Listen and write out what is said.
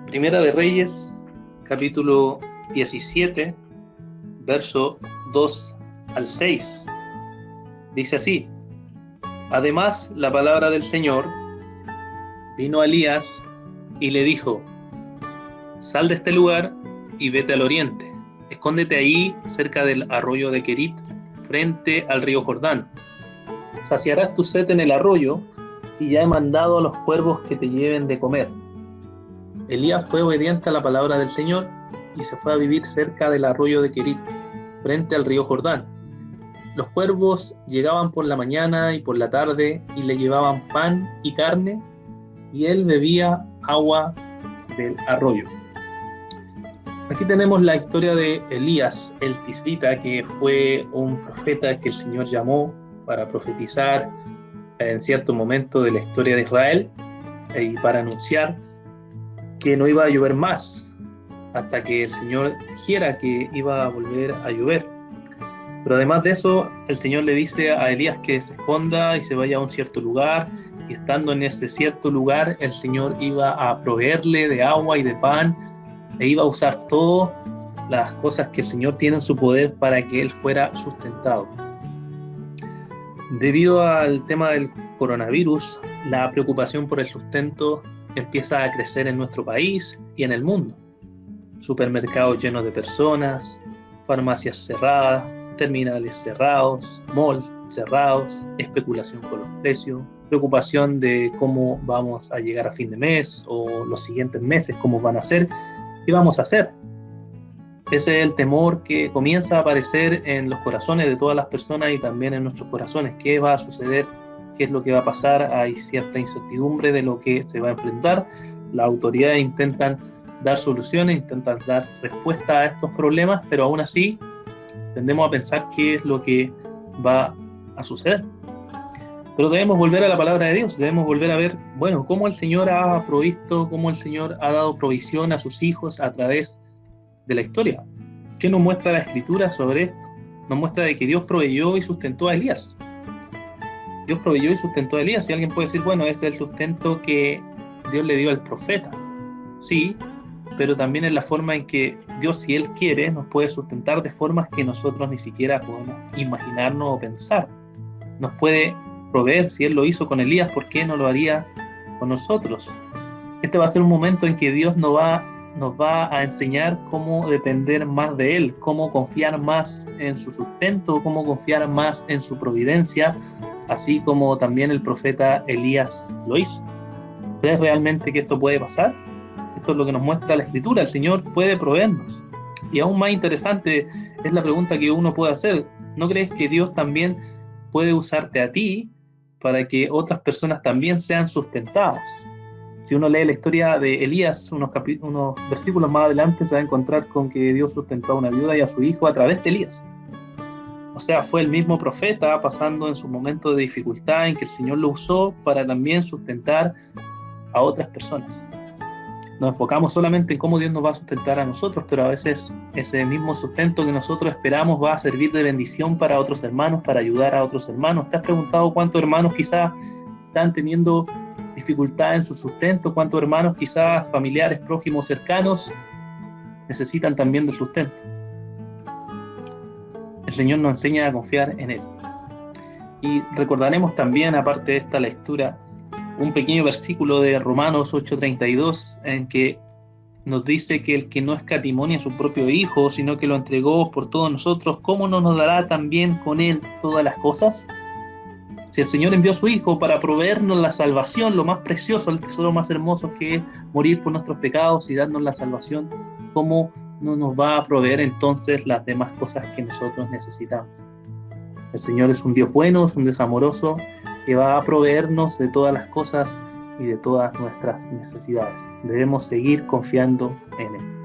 Primera de Reyes, capítulo 17, verso 2 al 6. Dice así: Además, la palabra del Señor vino a Elías y le dijo: Sal de este lugar y vete al oriente. Escóndete ahí, cerca del arroyo de Querit, frente al río Jordán. Saciarás tu sed en el arroyo, y ya he mandado a los cuervos que te lleven de comer. Elías fue obediente a la palabra del Señor y se fue a vivir cerca del arroyo de Querit, frente al río Jordán. Los cuervos llegaban por la mañana y por la tarde y le llevaban pan y carne, y él bebía agua del arroyo. Aquí tenemos la historia de Elías el Tisbita, que fue un profeta que el Señor llamó para profetizar en cierto momento de la historia de Israel y para anunciar que no iba a llover más hasta que el Señor dijera que iba a volver a llover. Pero además de eso, el Señor le dice a Elías que se esconda y se vaya a un cierto lugar, y estando en ese cierto lugar, el Señor iba a proveerle de agua y de pan, e iba a usar todas las cosas que el Señor tiene en su poder para que él fuera sustentado. Debido al tema del coronavirus, la preocupación por el sustento empieza a crecer en nuestro país y en el mundo. Supermercados llenos de personas, farmacias cerradas, terminales cerrados, malls cerrados, especulación con los precios, preocupación de cómo vamos a llegar a fin de mes o los siguientes meses, cómo van a ser, qué vamos a hacer. Ese es el temor que comienza a aparecer en los corazones de todas las personas y también en nuestros corazones. ¿Qué va a suceder? ¿Qué es lo que va a pasar? Hay cierta incertidumbre de lo que se va a enfrentar. Las autoridades intentan dar soluciones, intentan dar respuesta a estos problemas, pero aún así tendemos a pensar qué es lo que va a suceder. Pero debemos volver a la palabra de Dios, debemos volver a ver, bueno, cómo el Señor ha provisto, cómo el Señor ha dado provisión a sus hijos a través de la historia. ¿Qué nos muestra la Escritura sobre esto? Nos muestra de que Dios proveyó y sustentó a Elías. Dios proveyó y sustentó a Elías. Y alguien puede decir, bueno, ese es el sustento que Dios le dio al profeta. Sí, pero también es la forma en que Dios, si Él quiere, nos puede sustentar de formas que nosotros ni siquiera podemos imaginarnos o pensar. Nos puede proveer. Si Él lo hizo con Elías, ¿por qué no lo haría con nosotros? Este va a ser un momento en que Dios nos va a enseñar cómo depender más de Él, cómo confiar más en su sustento, cómo confiar más en su providencia, así como también el profeta Elías lo hizo. ¿Crees realmente que esto puede pasar? Esto es lo que nos muestra la Escritura. El Señor puede proveernos. Y aún más interesante es la pregunta que uno puede hacer. ¿No crees que Dios también puede usarte a ti para que otras personas también sean sustentadas? Si uno lee la historia de Elías, unos versículos más adelante, se va a encontrar con que Dios sustentó a una viuda y a su hijo a través de Elías. O sea, fue el mismo profeta pasando en su momento de dificultad en que el Señor lo usó para también sustentar a otras personas. Nos enfocamos solamente en cómo Dios nos va a sustentar a nosotros, pero a veces ese mismo sustento que nosotros esperamos va a servir de bendición para otros hermanos, para ayudar a otros hermanos. ¿Te has preguntado cuántos hermanos quizás están teniendo dificultad en su sustento? ¿Cuántos hermanos, quizás familiares, prójimos, cercanos, necesitan también de sustento? El Señor nos enseña a confiar en Él. Y recordaremos también, aparte de esta lectura, un pequeño versículo de Romanos 8:32, en que nos dice que el que no escatimó a su propio Hijo, sino que lo entregó por todos nosotros, ¿cómo no nos dará también con Él todas las cosas? Si el Señor envió a su Hijo para proveernos la salvación, lo más precioso, el tesoro más hermoso que es morir por nuestros pecados y darnos la salvación, ¿cómo no nos va a proveer entonces las demás cosas que nosotros necesitamos? El Señor es un Dios bueno, es un Dios amoroso, que va a proveernos de todas las cosas y de todas nuestras necesidades. Debemos seguir confiando en Él.